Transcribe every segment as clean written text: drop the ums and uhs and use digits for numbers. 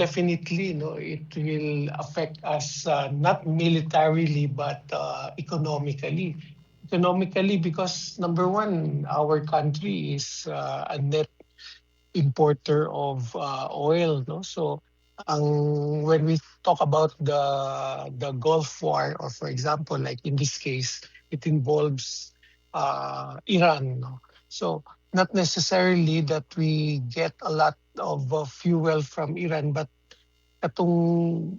Definitely, no, it will affect us not militarily but economically. Economically, because number one, our country is a net importer of oil, no. So, when we talk about the Gulf War, or for example, like in this case, it involves Iran, no. So, not necessarily that we get a lot of fuel from Iran, but katong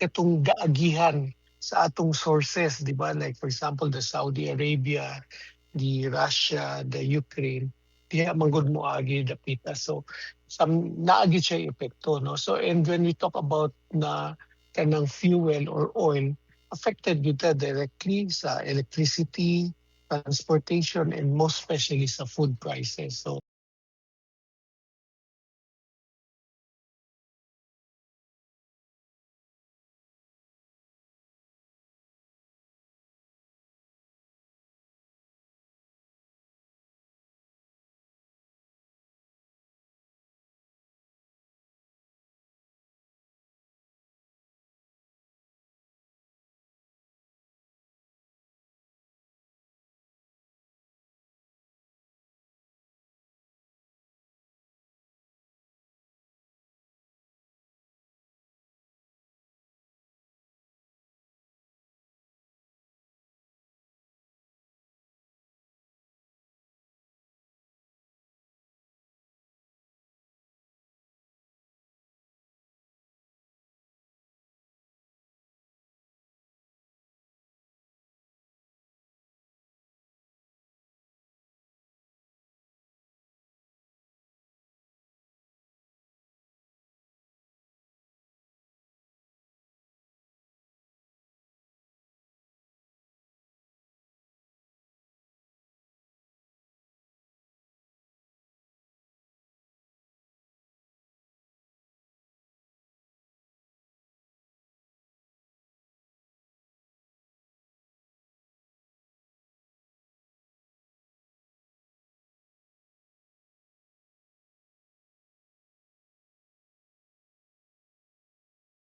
katong gaagihan sa atong sources, di ba? Like for example, the Saudi Arabia, the Russia, the Ukraine, diha man gud moagi dapita. So naagi siya epekto, no. So and when we talk about na kanang fuel or oil, affected gyud ta directly sa electricity, transportation, and most especially sa food prices. So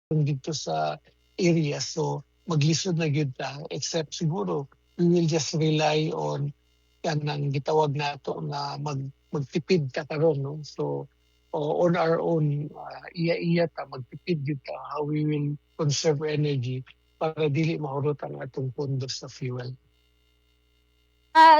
dito sa area. So maglisod na gyud ta, except siguro we will just rely on kanang gitawag nato na magtipid ka karon, no. So on our own, iya-iya ta magtipid gyud ta how we will conserve energy para dili mahurot ang atong pondo sa fuel.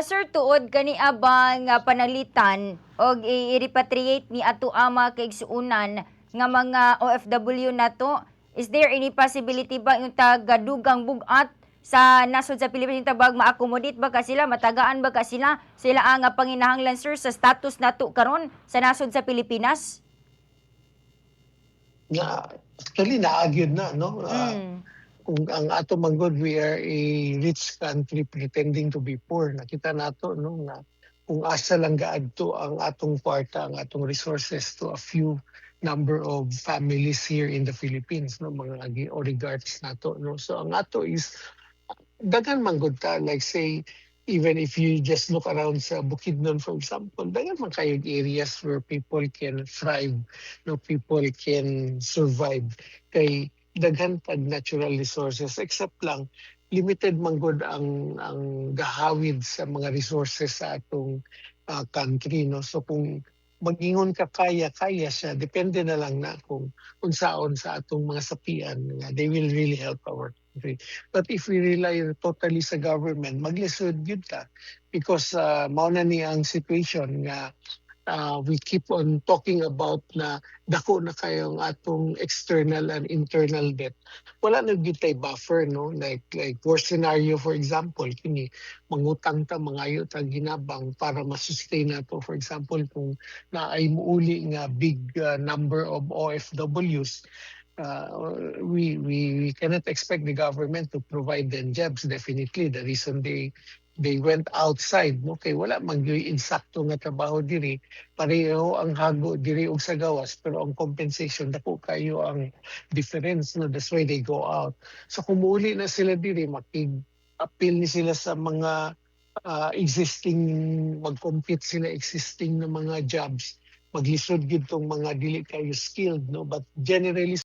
Sir, tuod kani abang nga panalitan og i-repatriate ni ato ama kay igsuunan nga mga OFW nato, is there any possibility ba yung tagadugang bugat sa nasod sa Pilipinas tabag ma-accommodate ba ka sila, matagaan ba ka sila ang panginahanglan sir sa status nato karon sa nasod sa Pilipinas? Actually naagyod na, no. Mm. Kung ang ato manggod, we are a rich country pretending to be poor. Nakita nato, no, na kung asa lang gaadto ang atong kwarta, ang atong resources to a few number of families here in the Philippines, no, mga oligarchs nato, no. So ang ato is daghan man gud ta, like say even if you just look around sa Bukidnon for example, daghan man kayong areas where people can thrive, no, people can survive kay daghan pag natural resources, except lang limited man gud ang gahawid sa mga resources sa atong country, no. So kung magingon ka kaya siya, depende na lang na kung unsaon sa atong mga sapian nga they will really help our country. But if we rely totally sa government, maglisod gyud ta because mao na ni ang situation nga we keep on talking about na dako na kayo ang atong external and internal debt. Wala na gyud tay buffer, no, like worst scenario for example kini mangutang ta mangayo ta ginabang para ma-sustain nato, for example kung naay muuli nga big number of OFWs, we cannot expect the government to provide them jobs. Definitely, the reason they went outside, no, kay wala man gyud insakto nga trabaho diri, pareho ang hago diri og sa gawas, pero ang compensation dako kayo ang difference, no. That's why they go out. So kung muuli na sila diri, appeal ni sila sa mga existing, mag-compete sila existing na mga jobs, maglisod gid tong mga dili kayo skilled, no, but generally